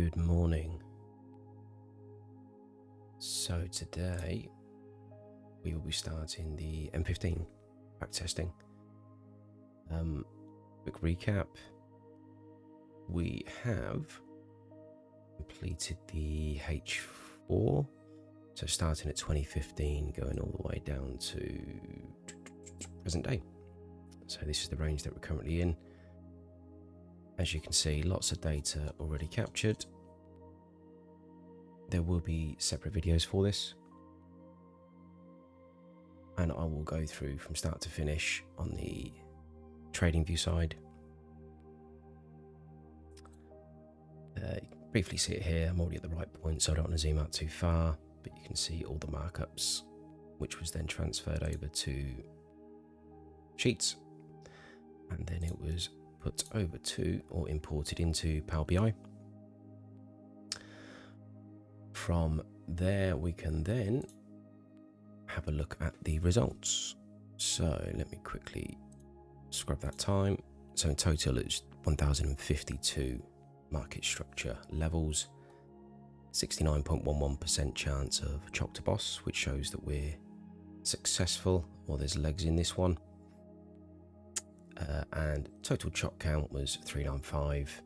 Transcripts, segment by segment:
Good morning. So today we will be starting the M15 backtesting. Quick recap. We have completed the H4, so starting at 2015, going all the way down to present day. So this is the range that we're currently in. As you can see, lots of data already captured. There will be separate videos for this, and I will go through from start to finish on the TradingView side. You can briefly see it here. I'm already at the right point, so I don't want to zoom out too far, but you can see all the markups, which was then transferred over to Sheets, and then it was put over to or imported into Power BI. From there, we can then have a look at the results. So let me quickly scrub that time. So in total, it's 1052 market structure levels, 69.11% chance of chop to boss, which shows that we're successful, or there's legs in this one. And total chop count was 395,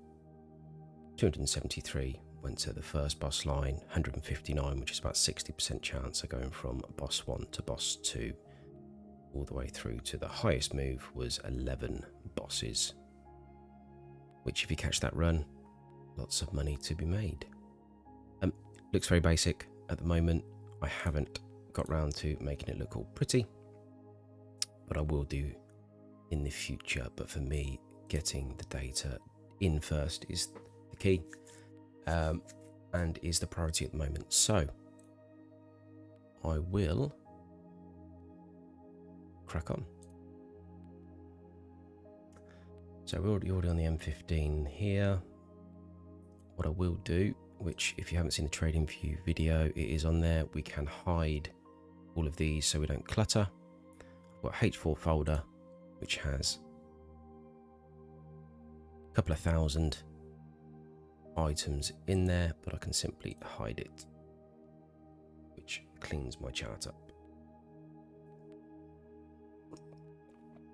273 went to the first boss line, 159, which is about 60% chance of going from boss 1 to boss 2, all the way through to the highest move was 11 bosses, which if you catch that run, lots of money to be made. Looks very basic at the moment. I haven't got round to making it look all pretty, but I will do in the future. But for me, getting the data in first is the key, and is the priority at the moment. So I will crack on. So we're already on the M15 here. What I will do, which if you haven't seen the TradingView video, it is on there. We can hide all of these so we don't clutter. I've got a H4 folder which has a couple of thousand items in there, but I can simply hide it, which cleans my chart up.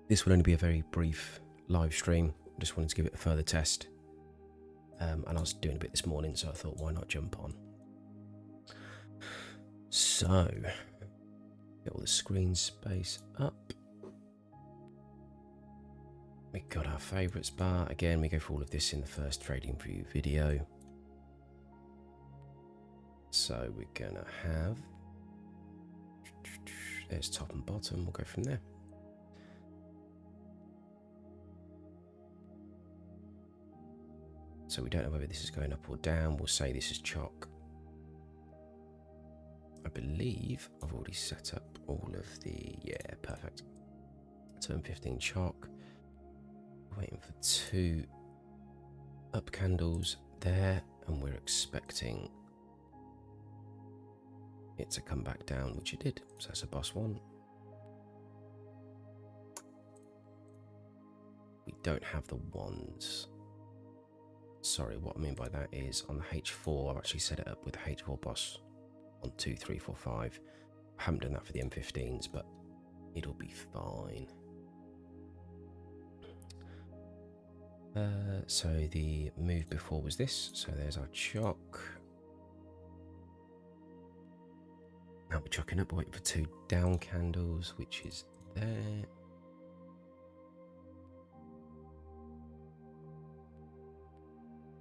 This will only be a very brief live stream. I just wanted to give it a further test, and I was doing a bit this morning, so I thought, why not jump on? So get all the screen space up. We got our favorites bar. Again, we go for all of this in the first TradingView video. So we're gonna have, there's top and bottom, we'll go from there. So we don't know whether this is going up or down. We'll say this is chalk. I believe I've already set up all of the, yeah, perfect. So M15 chalk. Waiting for 2 up candles there, and we're expecting it to come back down, which it did. So that's a boss 1. We don't have the ones. Sorry, what I mean by that is on the H4, I've actually set it up with the H4 boss 1, 2, 3, 4, 5. I haven't done that for the M15s, but it'll be fine. So the move before was this. So there's our chalk. Now we're chalking up, waiting for 2 down candles, which is there.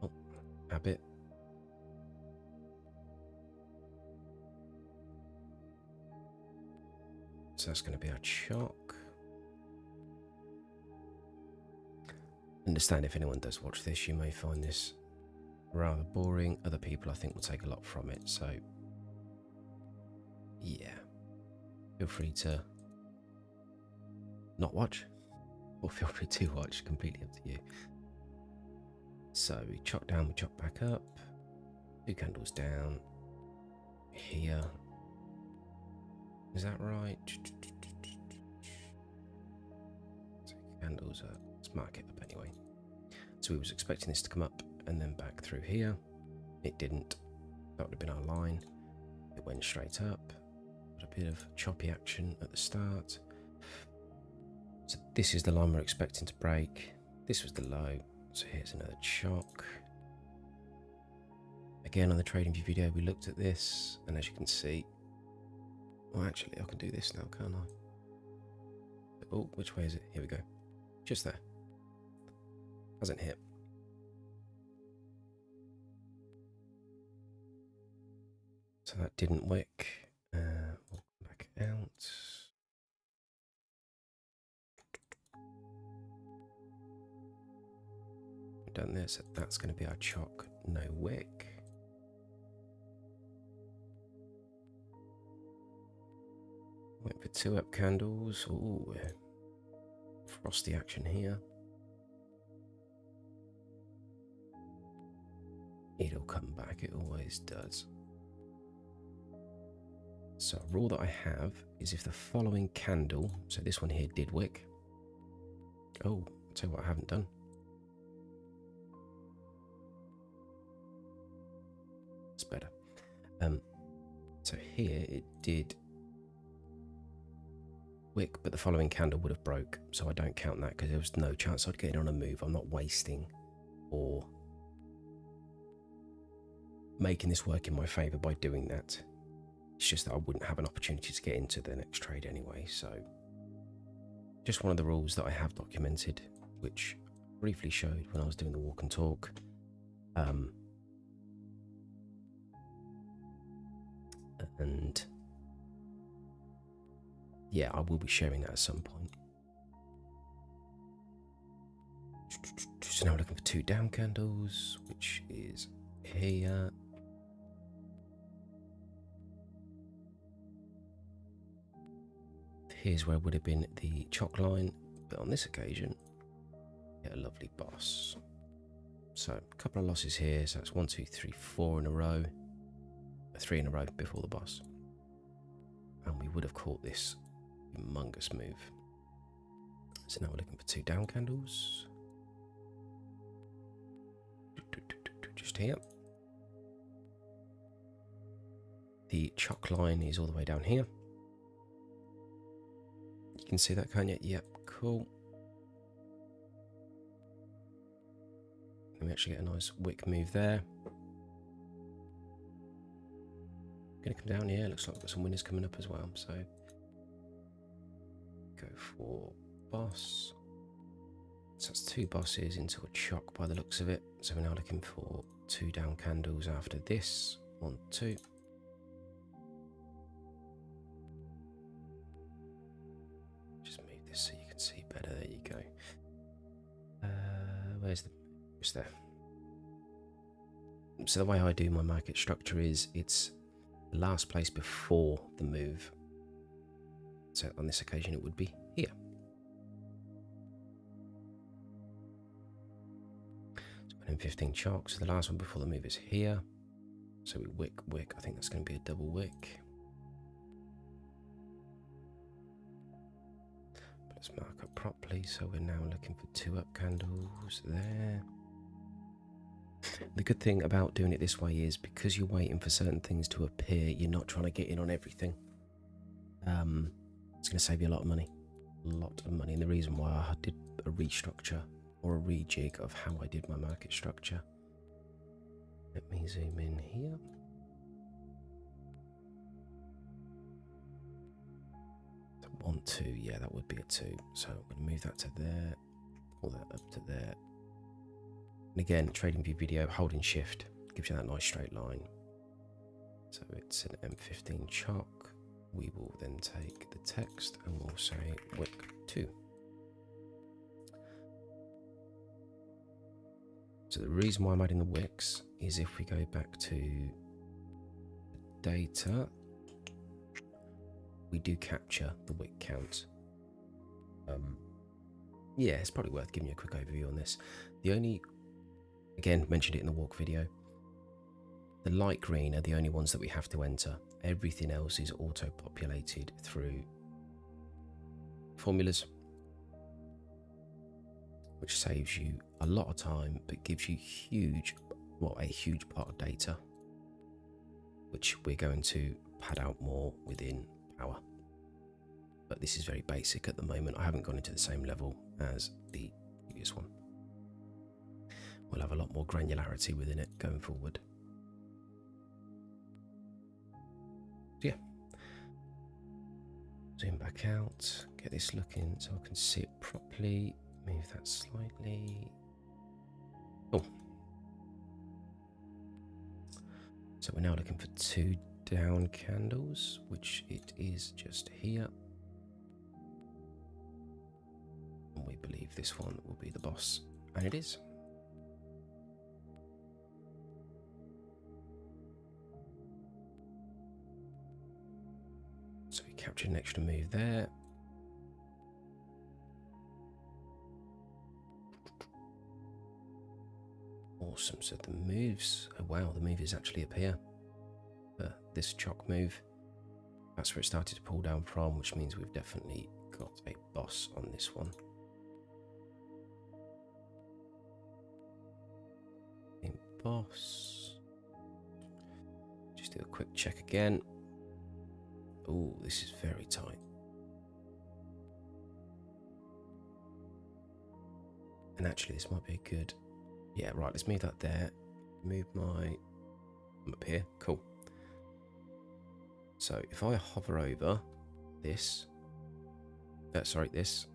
Oh, habit. So that's going to be our chalk. Understand if anyone does watch this, you may find this rather boring. Other people, I think, will take a lot from it. So yeah, feel free to not watch, or feel free to watch, completely up to you. So we chop down, we chop back up, 2 candles down here. Is that right? 2 candles up. Let's mark it up anyway. So we was expecting this to come up and then back through here. It didn't. That would have been our line. It went straight up. Got a bit of choppy action at the start. So this is the line we're expecting to break. This was the low. So here's another chock. Again, on the TradingView video, we looked at this, and as you can see, well, actually, I can do this now, can't I? Oh, which way is it? Here we go. Just there. Hasn't hit. So that didn't wick. We'll come back out. We've done this. That's going to be our chock. No wick. Went for 2 up candles. Ooh, frosty action here. It'll come back. It always does. So a rule that I have is if the following candle, so this one here did wick. Oh, I'll tell you what I haven't done. It's better. So here it did wick, but the following candle would have broke, so I don't count that because there was no chance I'd get it on a move. I'm not wasting or making this work in my favor by doing that. It's just that I wouldn't have an opportunity to get into the next trade anyway. So just one of the rules that I have documented, which I briefly showed when I was doing the walk and talk. And yeah, I will be sharing that at some point. So now we're looking for 2 down candles, which is here. Here's where would have been the chock line, but on this occasion, a lovely boss. So a couple of losses here. So that's 1, 2, 3, 4 in a row. 3 in a row before the boss. And we would have caught this humongous move. So now we're looking for 2 down candles. Just here. The chock line is all the way down here. You can see that, can't you? Yep, cool. And we actually get a nice wick move there. Gonna come down here. Looks like we've got some winners coming up as well. So go for boss. So that's 2 bosses into a chock by the looks of it. So we're now looking for 2 down candles after this. 1, 2. Just move this so you can see better. There you go. Where's the... It's there. So the way I do my market structure is it's the last place before the move. So on this occasion it would be here. So an M15 chock. So the last one before the move is here. So we wick, wick. I think that's going to be a double wick. But let's mark up properly. So we're now looking for 2 up candles there. The good thing about doing it this way is because you're waiting for certain things to appear, you're not trying to get in on everything. It's going to save you a lot of money. And the reason why I did a restructure or a rejig of how I did my market structure. Let me zoom in here. So 1, 2, yeah, that would be a 2. So I'm going to move that to there, pull that up to there. And again, TradingView video, holding shift gives you that nice straight line. So it's an M15 chock. We will then take the text and we'll say wick 2. So the reason why I'm adding the wicks is if we go back to data, we do capture the wick count. Yeah, it's probably worth giving you a quick overview on this. The only, again, mentioned it in the walk video, the light green are the only ones that we have to enter. Everything else is auto-populated through formulas, which saves you a lot of time, but gives you huge well, a huge part of data, which we're going to pad out more within Power. But this is very basic at the moment. I haven't gone into the same level as the previous one. We'll have a lot more granularity within it going forward. So yeah, zoom back out, get this looking so I can see it properly, move that slightly. Oh, so we're now looking for 2 down candles, which it is just here. And we believe this one will be the boss, and it is. So we captured an extra move there. Awesome. So the moves, oh wow, the move is actually up here. This chock move, that's where it started to pull down from, which means we've definitely got a boss on this one. In boss, just do a quick check again. Oh, this is very tight. And actually this might be a good, yeah, right, let's move that there. Move I'm up here, cool. So if I hover over this, this,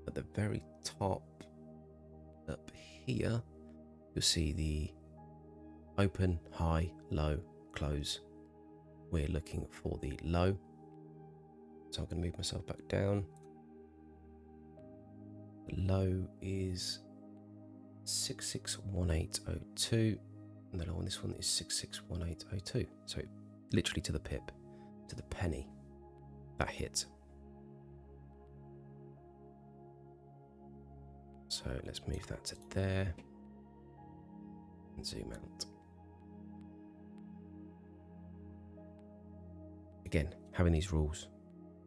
at the very top up here, you'll see the open, high, low, close. We're looking for the low. So I'm going to move myself back down. The low is 661802, and the low on this one is 661802. So literally to the pip, to the penny, that hit. So let's move that to there and zoom out. Again, having these rules,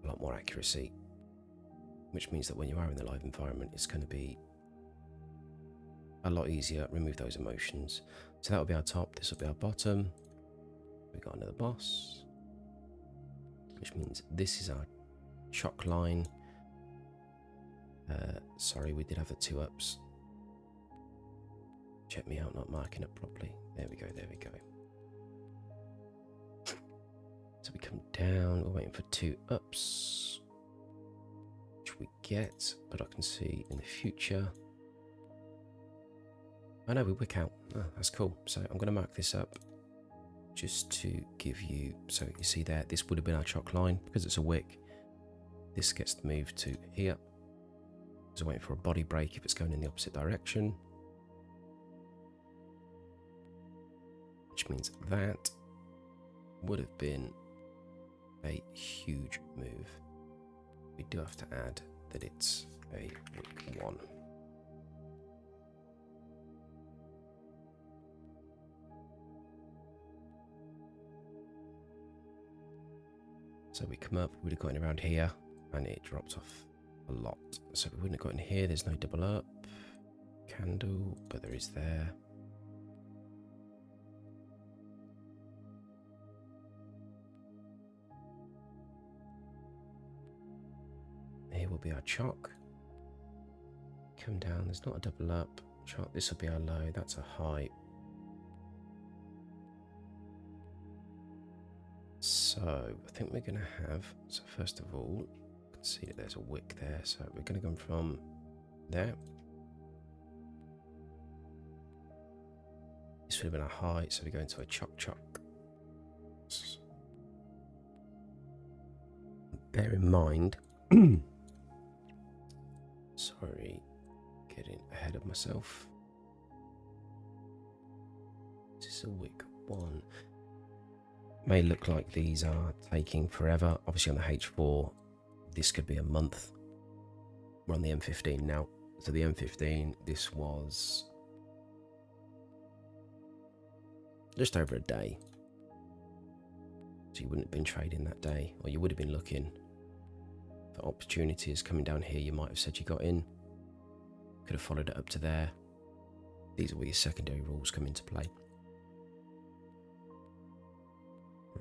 a lot more accuracy, which means that when you are in the live environment, it's going to be a lot easier. Remove those emotions. So that will be our top, this will be our bottom. We've got another boss, which means this is our chock line. Sorry, we did have the 2 ups. Check me out not marking up properly. There we go, there we go. So we come down, we're waiting for 2 ups, which we get, but I can see in the future. I know we wick out. Oh, that's cool. So I'm going to mark this up just to give you, so you see there, this would have been our chock line. Because it's a wick, this gets moved to here. So waiting for a body break if it's going in the opposite direction, which means that would have been a huge move. We do have to add that it's a wick 1. So we come up, we would have gotten around here, and it dropped off a lot. So we wouldn't have gotten here, there's no double up candle, but there is there. Here will be our chock. Come down, there's not a double up. Chock, this will be our low, that's a high. So I think we're going to have, so first of all, you can see that there's a wick there. So we're going to go from there. This would have been a high, so we go into a chock. Bear in mind, sorry, getting ahead of myself. This is a wick 1. May look like these are taking forever. Obviously on the H4, this could be a month. We're on the M15 now. So the M15, this was just over a day. So you wouldn't have been trading that day, or you would have been looking for opportunities coming down here. You might have said you got in, could have followed it up to there, These are where your secondary rules come into play.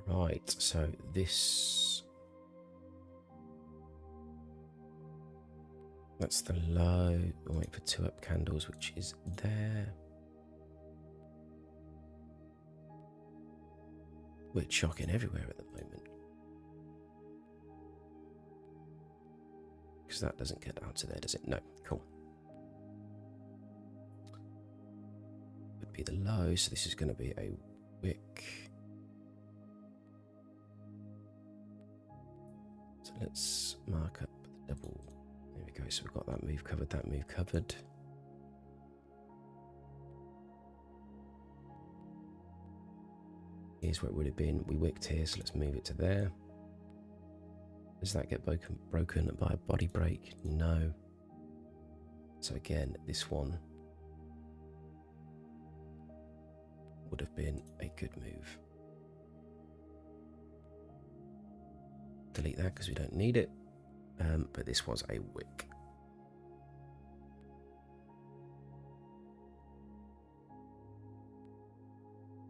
Right, so this, that's the low. We'll wait for 2 up candles, which is there. We're shocking everywhere at the moment, because that doesn't get down to there, does it? No. Cool. Would be the low, so this is going to be a wick. So let's mark up the double. There we go. So we've got that move covered, that move covered. Here's where it would have been. We wicked here, so let's move it to there. Does that get broken by a body break? No. So again, this one would have been a good move. Delete that because we don't need it. But this was a wick.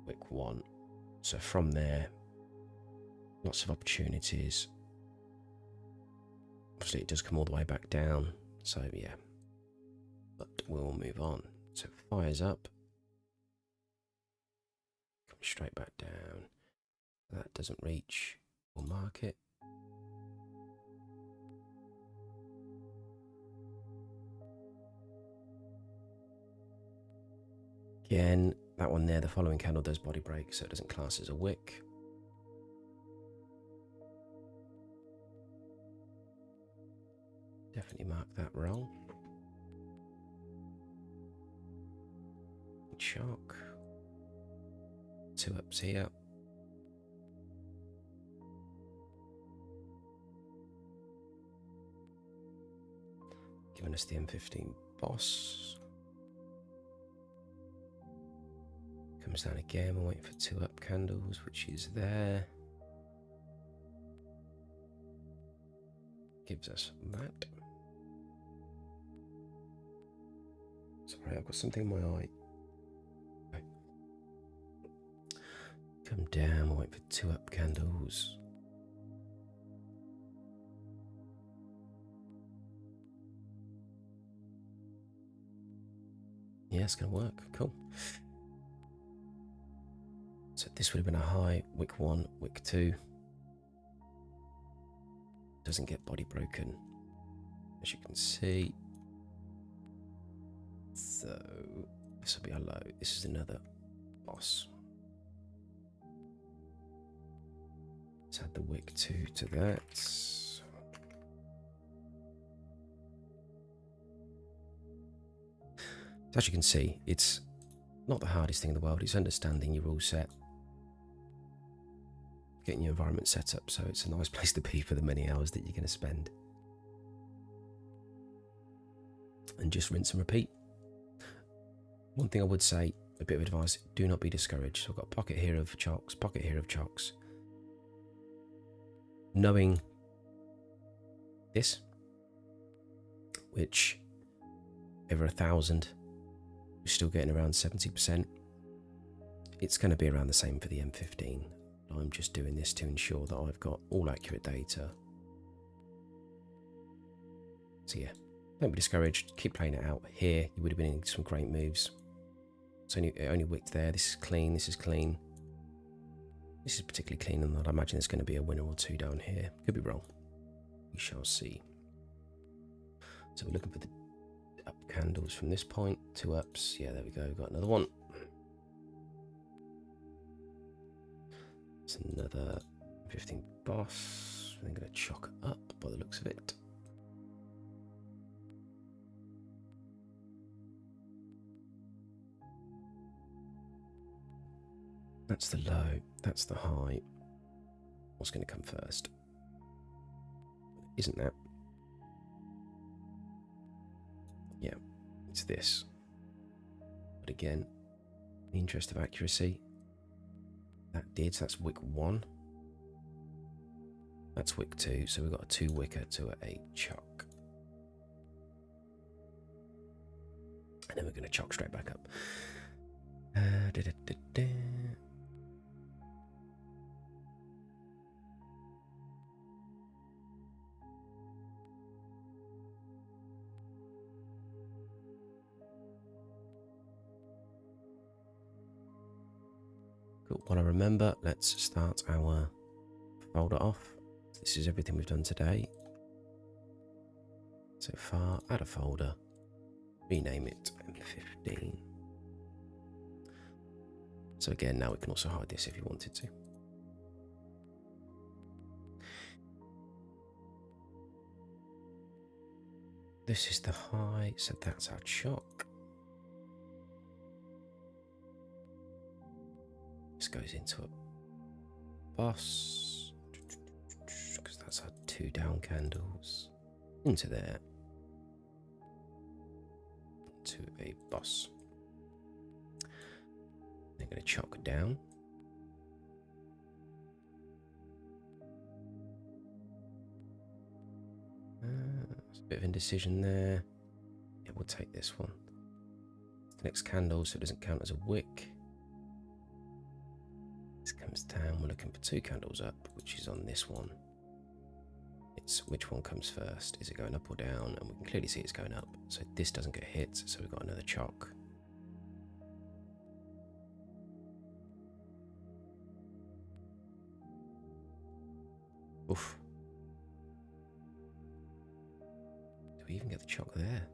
Wick 1. So from there, lots of opportunities. Obviously it does come all the way back down, so yeah, but we'll move on. So it fires up, comes straight back down. That doesn't reach, we'll mark it. Again, that one there, the following candle does body break, so it doesn't class as a wick. Definitely mark that wrong. Shock. 2 ups here. Giving us the M15 boss. Comes down again, we're waiting for 2 up candles, which is there. Gives us that. Sorry, I've got something in my eye. Okay. Come down, we'll wait for 2 up candles. Yeah, it's going to work. Cool. So this would have been a high, wick 1, wick 2. Doesn't get body broken, as you can see. So this will be our low. This is another boss. Let's add the wick 2 to that. So as you can see, it's not the hardest thing in the world. It's understanding your rule set, getting your environment set up so it's a nice place to be for the many hours that you're going to spend. And just rinse and repeat. One thing I would say, a bit of advice, do not be discouraged. So I've got a pocket here of chocks, pocket here of chocks. Knowing this, which over 1,000, we're still getting around 70%. It's going to be around the same for the M15. I'm just doing this to ensure that I've got all accurate data. So yeah, don't be discouraged. Keep playing it out. Here, you would have been in some great moves. It's only wicked there. This is clean. This is clean. This is particularly clean, and I'd imagine there's going to be a winner or 2 down here. Could be wrong. We shall see. So we're looking for the up candles from this point. 2 ups. Yeah, there we go. Got another one. It's another 15 boss. I'm going to chalk up by the looks of it. That's the low, that's the high. What's going to come first? Isn't that? Yeah, it's this. But again, in the interest of accuracy, that did, so that's wick 1. That's wick 2, so we've got a 2 wicker to a chalk. And then we're going to chalk straight back up. Da. Cool. What I remember, let's start our folder off. This is everything we've done today. So far, add a folder, rename it M15. So again, now we can also hide this if you wanted to. This is the high, so that's our chalk. This goes into a boss, because that's our 2 down candles, into there, to a boss. They're going to chalk down. There's a bit of indecision there. Yeah, we'll take this one. The next candle, so it doesn't count as a wick. This comes down. We're looking for 2 candles up, which is on this one. It's which one comes first. Is it going up or down? And we can clearly see it's going up. So this doesn't get hit. So we've got another chalk. Oof. Do we even get the chalk there?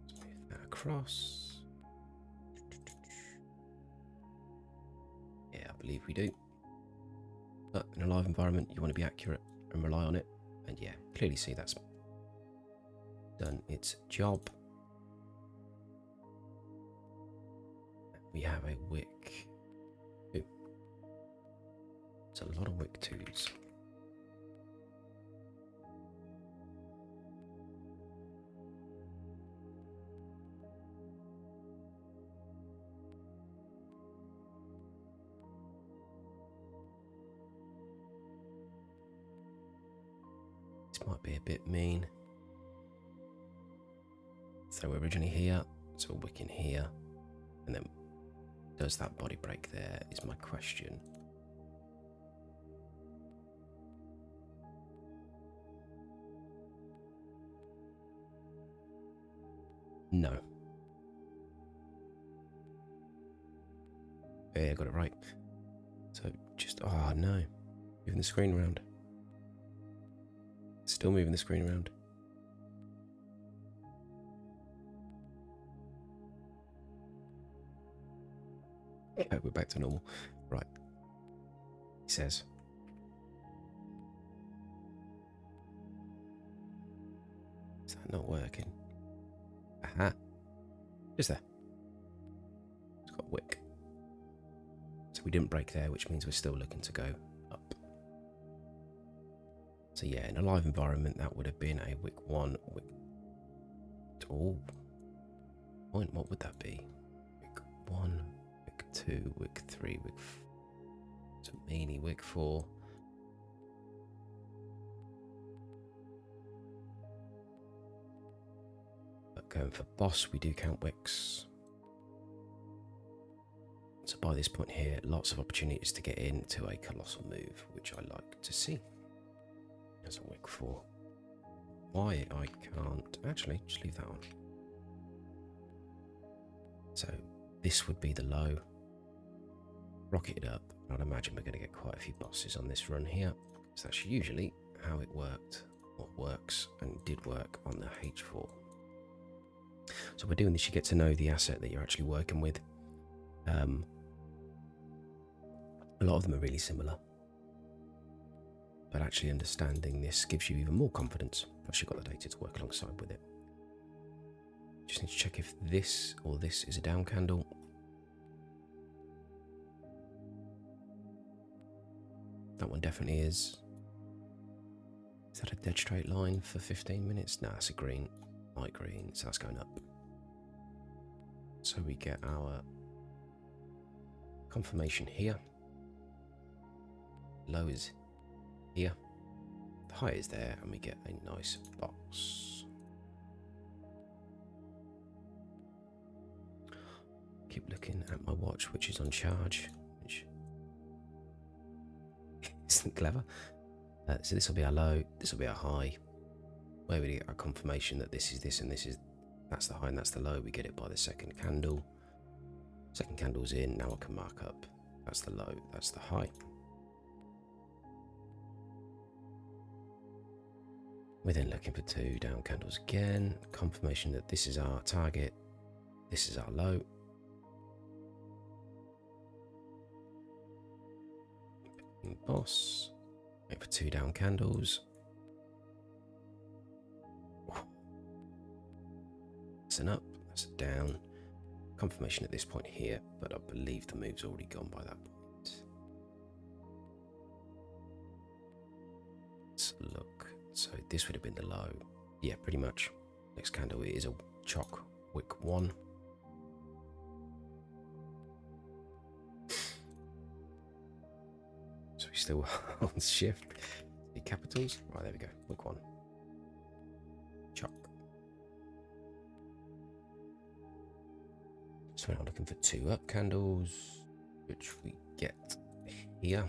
Let's move that across. Yeah, I believe we do. But in a live environment, you want to be accurate and rely on it. And yeah, clearly see that's done its job. We have a wick 2. It's a lot of wick 2s. This might be a bit mean. So we're originally here, so we're wicking here, and then does that body break there is my question. No. Yeah, got it right. So just, oh no. Moving the screen around. Still moving the screen around. Okay, we're back to normal. Right. He says. Is that not working? Aha. Is there? It's got a wick. So we didn't break there, which means we're still looking to go up. So yeah, in a live environment, that would have been a wick 1, wick... Oh. What would that be? Wick 1, wick 2, wick 3, wick... It's a meanie wick 4. But going for boss, we do count wicks. So by this point here, lots of opportunities to get into a colossal move, which I like to see. There's a wick 4. Why I can't... Actually, just leave that on. So this would be the low. Rocket it up. I'd imagine we're going to get quite a few bosses on this run here. So that's usually how it worked, or works, and did work on the H4. So by doing this, you get to know the asset that you're actually working with. A lot of them are really similar. But actually understanding this gives you even more confidence. Plus you've got the data to work alongside with it. Just need to check if this or this is a down candle. That one definitely is. Is that a dead straight line for 15 minutes? No, it's a green, light green, so that's going up. So we get our confirmation here. Low is here. the high is there, and we get a nice box. Keep looking at my watch, which is on charge, which isn't clever. So this will be our low, this will be our high. Where we get our confirmation that this is this and this is, that's the high and that's the low, we get it by the second candle. Second candle's in, now I can mark up. That's the low, that's the high. We're then looking for 2 down candles again. Confirmation that this is our target, this is our low. Boss, wait for 2 down candles. That's an up, that's a down. Confirmation at this point here, but I believe the move's already gone by that point. Let's look. So this would have been the low. Yeah, pretty much. Next candle is a chalk wick 1. So we still on shift. The capitals. Right, there we go. Wick 1. Chalk. So we're now looking for 2 up candles, which we get here.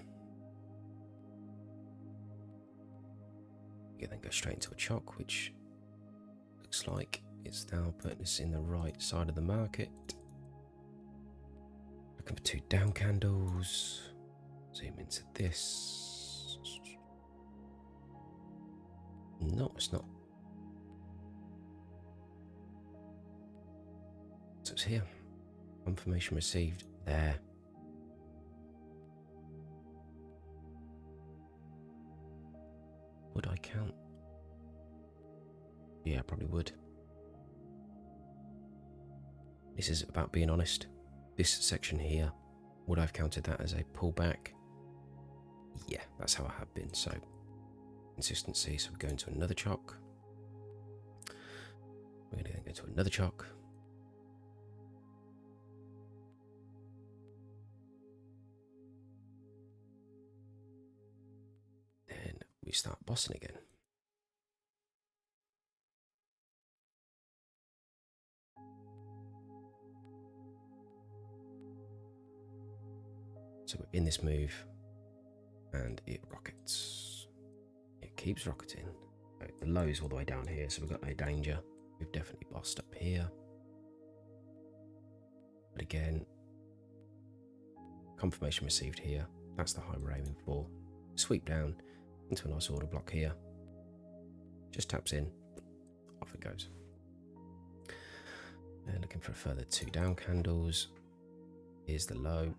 We then go straight into a chalk, which looks like it's now putting us in the right side of the market. Looking for 2 down candles. Zoom into this. No, it's not. So it's here. Confirmation received there. Would I count? Yeah, I probably would. This is about being honest. This section here, would I have counted that as a pullback? Yeah, that's how I have been. So consistency. So we're going to another chalk. We're going to go to another chalk. Then we start bossing again. So we're in this move and it rockets. It keeps rocketing. The low is all the way down here, so we've got no danger. We've definitely bossed up here. But again, confirmation received here. That's the high we're aiming for. Sweep down into a nice order block here. Just taps in, off it goes. And looking for a further 2 down candles. Here's the low.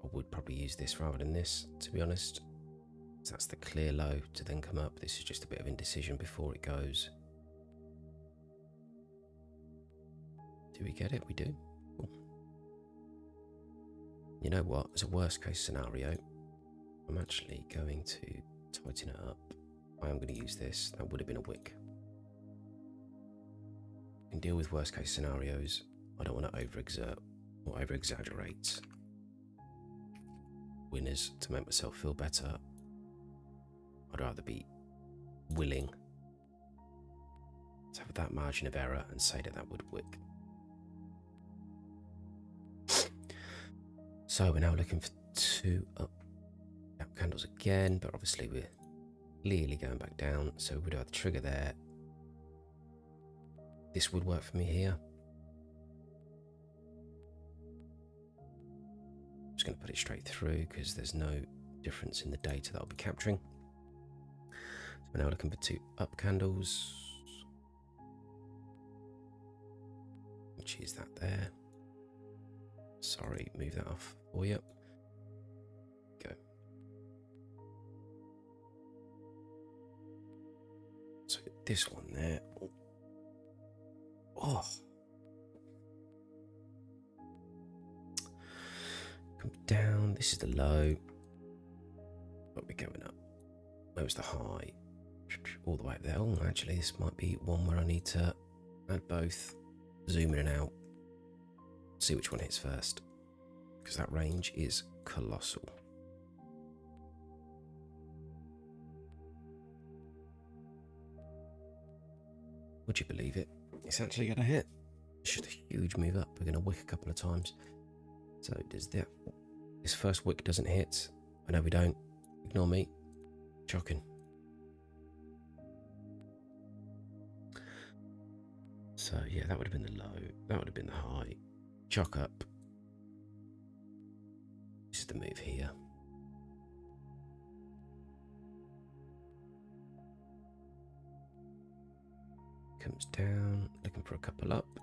I would probably use this rather than this, to be honest. So that's the clear low to then come up. This is just a bit of indecision before it goes. Do we get it? We do. Cool. You know what? As a worst case scenario, I'm actually going to tighten it up. I am going to use this. That would have been a wick. I can deal with worst case scenarios. I don't want to overexert or over exaggerate winners to make myself feel better. I'd rather be willing to have that margin of error and say that that would wick. So we're now looking for 2 up candles again, but obviously we're clearly going back down, so we'd have the trigger there. This would work for me here. I'm just going to put it straight through because there's no difference in the data that I'll be capturing. So we're now looking for 2 up candles, which is that there. Sorry, move that off for you. Go. So this one there. Oh. Come down. This is the low. But we're going up. Where was the high? All the way up there. Oh, actually, this might be one where I need to add both. Zoom in and out. See which one hits first, because that range is colossal. Would you believe it? It's actually going to hit. It's just a huge move up. We're going to wick a couple of times. So does that. This first wick doesn't hit. I know we don't. Ignore me. Shocking. So yeah, that would have been the low. That would have been the high. Chock up. This is the move here. Comes down, looking for a couple up.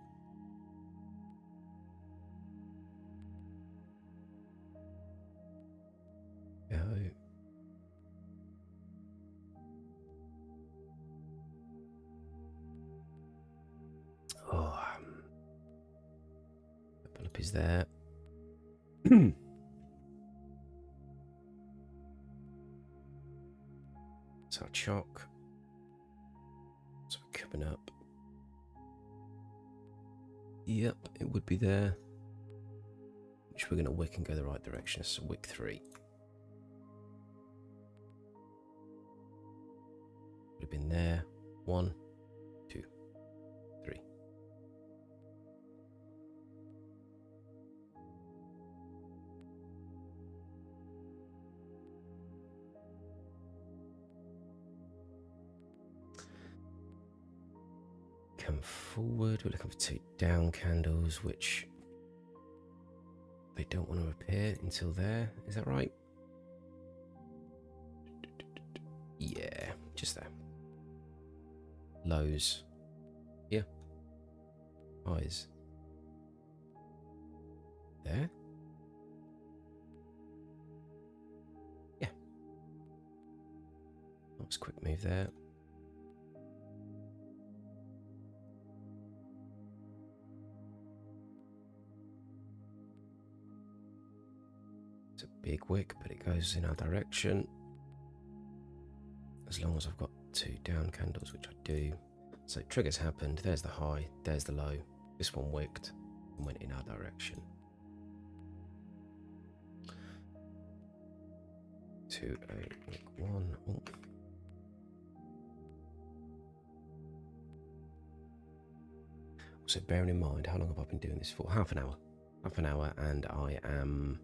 Go. Oh, couple up is there. So chock. So coming up. Yep, it would be there. Which we're going to wick and go the right direction. So wick 3. Would have been there. 1, 2, 3. Come forward. We're looking for 2 down candles, which they don't want to appear until there. Is that right? Yeah, just there. Lows. Here. Highs. There. Yeah. Nice quick move there. It's a big wick, but it goes in our direction. As long as I've got 2 down candles, which I do. So triggers happened. There's the high, there's the low. This one wicked and went in our direction. 2, 8, wick 1. Oh. So bearing in mind, how long have I been doing this for? Half an hour. Half an hour, and I am...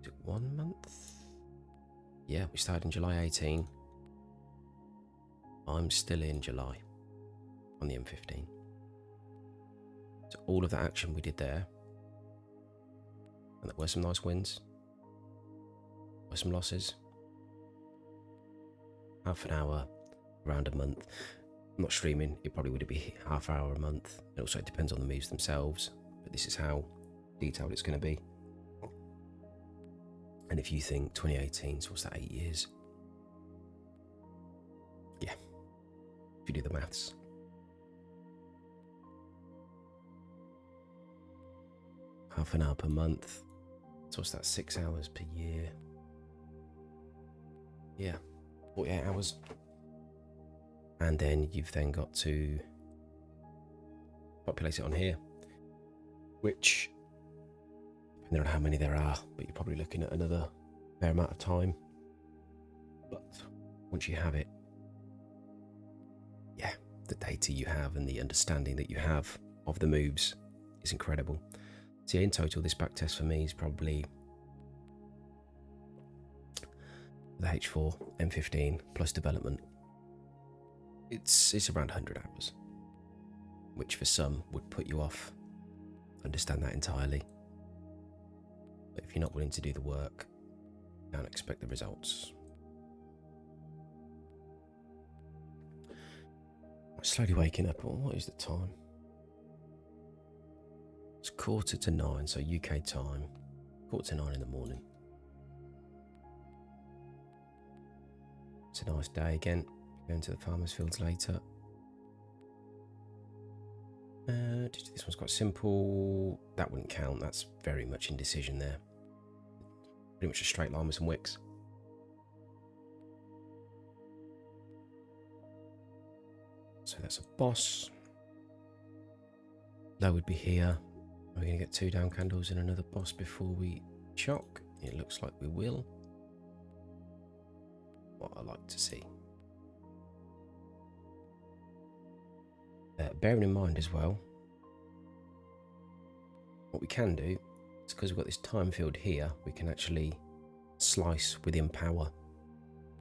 Is it 1 month? Yeah, we started in July 18. I'm still in July on the M15. So all of that action we did there, and there were some nice wins, were some losses. Half an hour, around a month. I'm not streaming, it probably would be half hour a month. It also depends on the moves themselves, but this is how detailed it's going to be. And if you think 2018, so what's that, 8 years? Yeah, if you do the maths. Half an hour per month, so what's that, 6 hours per year? Yeah, 48 hours. And then you've then got to populate it on here, which, depending on how many there are, but you're probably looking at another fair amount of time. But once you have it, yeah, the data you have and the understanding that you have of the moves is incredible. So yeah, in total, this backtest for me is probably the H4, M15 plus development. It's around 100 hours, which for some would put you off. Understand that entirely. But if you're not willing to do the work, don't expect the results. I'm slowly waking up. What is the time? It's 8:45, so UK time. 8:45 in the morning. It's a nice day again. Going to the farmers' fields later. This one's quite simple. That wouldn't count. That's very much indecision there. Pretty much a straight line with some wicks. So that's a boss. That would be here. Are we going to get 2 down candles and another boss before we chock? It looks like we will. what I like to see. Bearing in mind as well, what we can do is because we've got this time field here, we can actually slice within power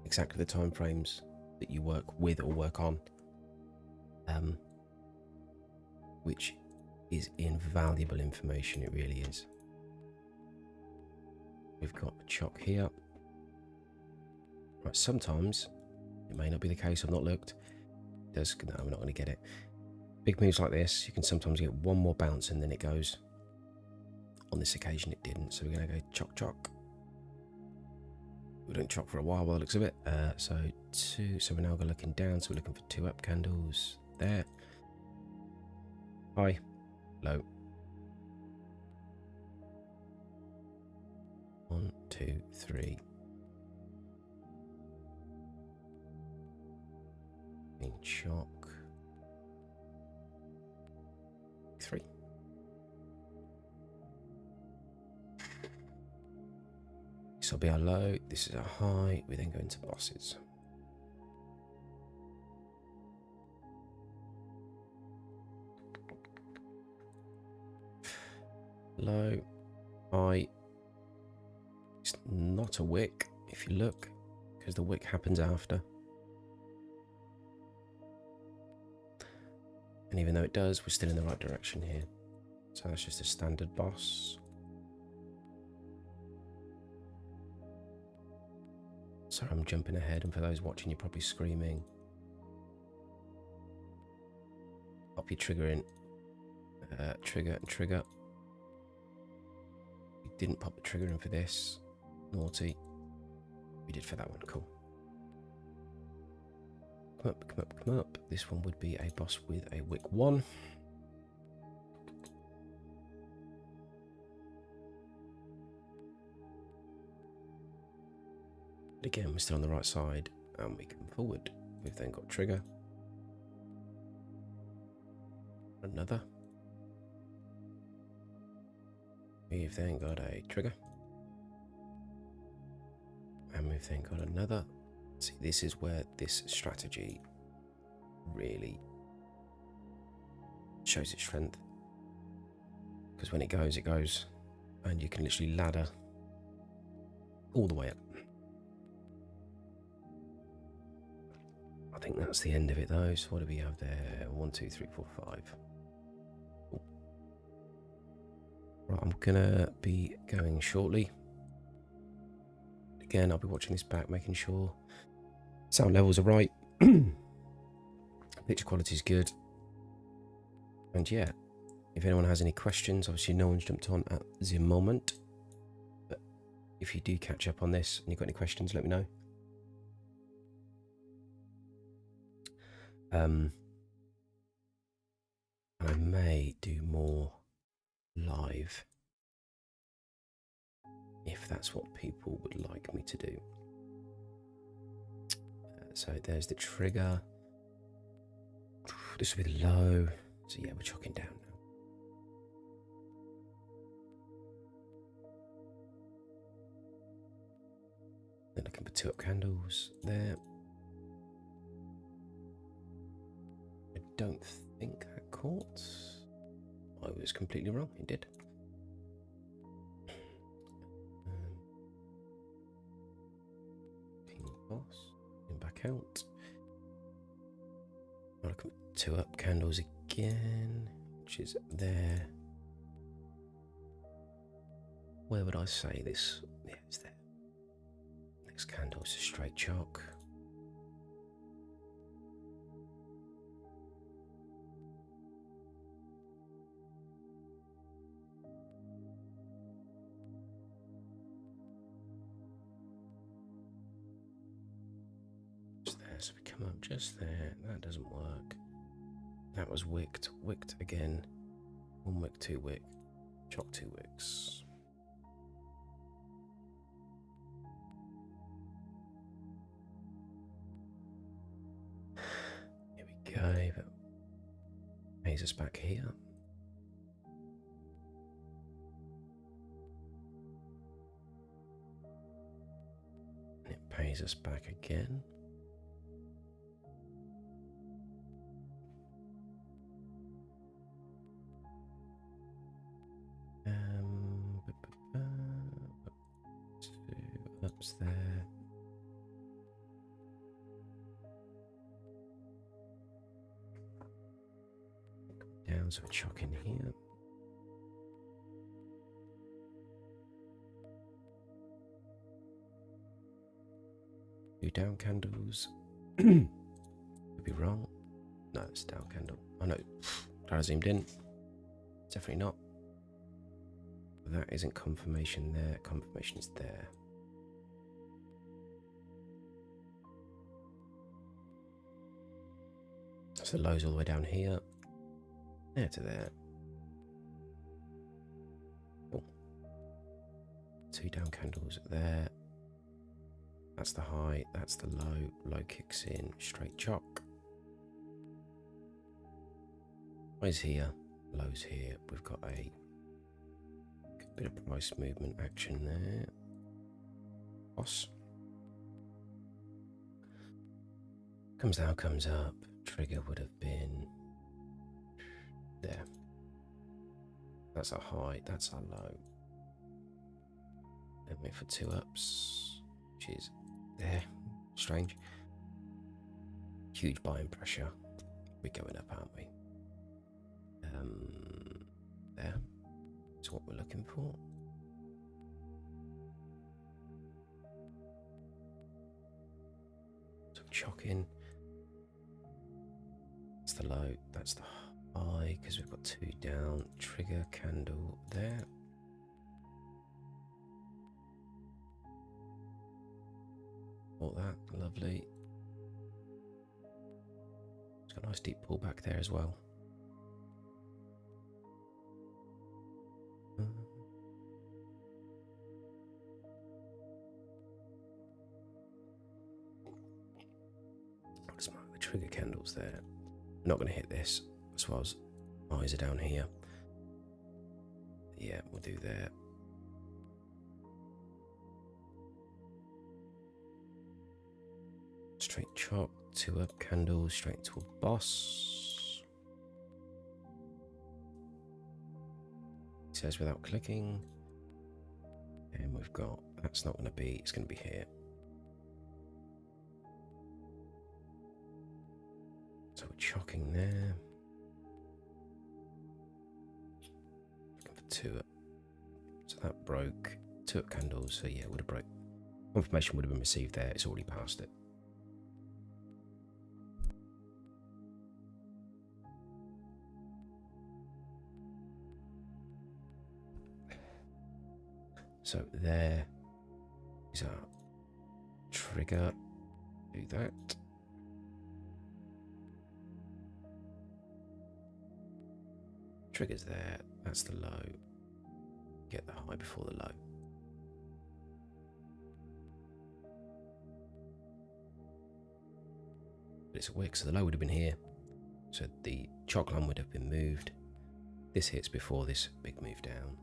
exactly the time frames that you work with or work on, which is invaluable information. It really is. We've got a chock here. Right, sometimes it may not be the case. I've not looked. No, we're not going to get it. Big moves like this, you can sometimes get one more bounce and then it goes. On this occasion, it didn't. So we're going to go chock chock. We don't chock for a while by the looks of it. So two. So we're now looking down. So we're looking for 2 up candles there. High, low. 1, 2, 3. Chock. 3. This will be our low. This is our high. We then go into bosses. Low, high. It's not a wick if you look, because the wick happens after. And even though it does, we're still in the right direction here. So that's just a standard boss. Sorry, I'm jumping ahead, and for those watching, you're probably screaming. Pop your trigger in. Trigger and trigger. We didn't pop the trigger in for this. Naughty. We did for that one. Cool. Come up, come up, come up. This one would be a boss with a wick 1. But again, we're still on the right side and we come forward. We've then got trigger. Another. We've then got a trigger. And we've then got another. See, this is where this strategy really shows its strength. Because when it goes, and you can literally ladder all the way up. I think that's the end of it though. So what do we have there? 1, 2, 3, 4, 5. Ooh. Right, I'm gonna be going shortly. Again, I'll be watching this back, making sure sound levels are right. Picture quality is good. And yeah, if anyone has any questions, obviously no one's jumped on at the moment. But if you do catch up on this and you've got any questions, let me know. I may do more live if that's what people would like me to do. So there's the trigger. This will be the low. So yeah, we're chocking down now. Then looking for 2 up candles there. I don't think that caught. I was completely wrong. It did. King boss. Back out. I'll look at 2 up candles again, which is there. Where would I say this? Yeah, it's there. Next candle is a straight chock. So we come up just there. That doesn't work. That was wicked. Wicked again. 1 wick, 2 wick. Chock 2 wicks. Here we go. That pays us back here. And it pays buys us back again. Ups there. Down, so we're chucking here. Two down candles. Could be wrong. No, it's a down candle. Oh no, glad I zoomed in. Definitely not. That isn't confirmation there. Confirmation is there. So the lows all the way down here. There to there. Oh. Two down candles there. That's the high, that's the low. Low kicks in, straight chock. Highs here, lows here. We've got a bit of price movement action there. Boss. Comes down, comes up. Trigger would have been there. That's our high, that's our low. And wait for two ups, which is there. Strange. Huge buying pressure. We're going up, aren't we? There. That's what we're looking for. So chock in. That's the low, that's the high, because we've got two down. Trigger candle there. All that, lovely. It's got a nice deep pullback there as well. I'll just mark the trigger candles there. I'm not going to hit this as well as eyes are down here. Yeah, we'll do there. Straight chop, two up candles, straight to a boss. It says without clicking. And we've got, that's not going to be, it's going to be here. So we're chocking there. Looking for two up. So that broke. Two up candles, so yeah, would have broke. Confirmation would have been received there, it's already past it. So there is our trigger. Do that. Trigger's there. That's the low. Get the high before the low. But it's a wick, so the low would have been here. So the chalk line would have been moved. This hits before this big move down.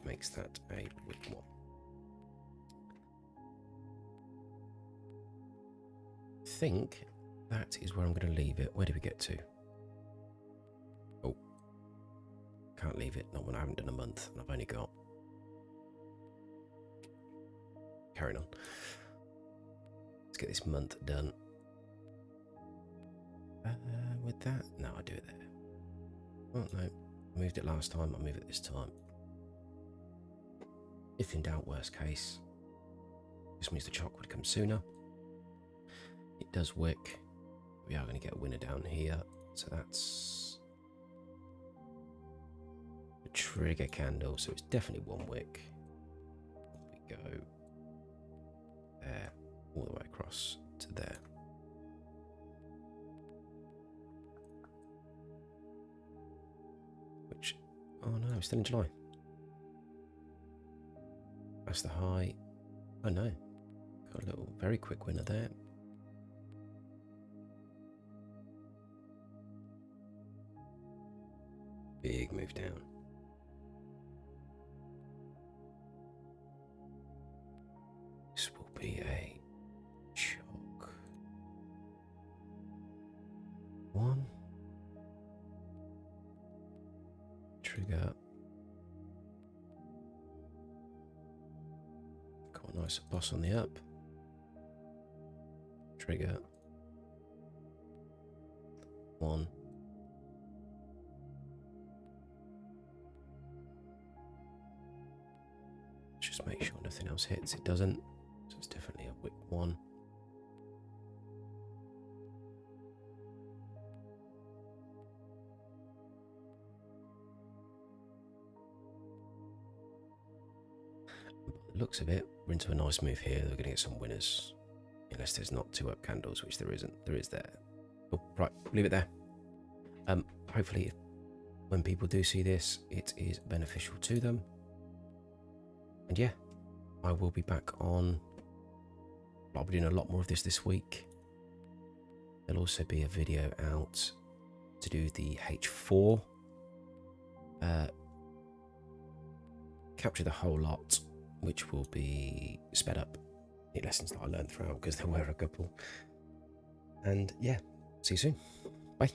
Makes that a wick one. I think that is where I'm going to leave it. Where do we get to? Oh, can't leave it. Not when I haven't done a month and I've only got. Carrying on. Let's get this month done. With that, no, I do it there. Oh no, I moved it last time. I'll move it this time. If in doubt, worst case, this means the chalk would come sooner. It does wick. We are going to get a winner down here. So that's the trigger candle. So it's definitely one wick. We go there, all the way across to there. Which, oh no, it's still in July. That's the high. Oh no, got a little very quick winner there. Big move down. This will be a one. Trigger. Got a nice boss on the up. Trigger. One. Just make sure nothing else hits. It doesn't. So it's definitely a wick one. By the looks of it, we're into a nice move here. We're going to get some winners. Unless there's not 2 up candles, which there isn't. There is there. Oh, right, leave it there. Hopefully, when people do see this, it is beneficial to them. And yeah, I will be back on. I'll be doing a lot more of this week. There'll also be a video out to do the H4. Capture the whole lot, which will be sped up. The lessons that I learned throughout, because there were a couple. And yeah, see you soon. Bye.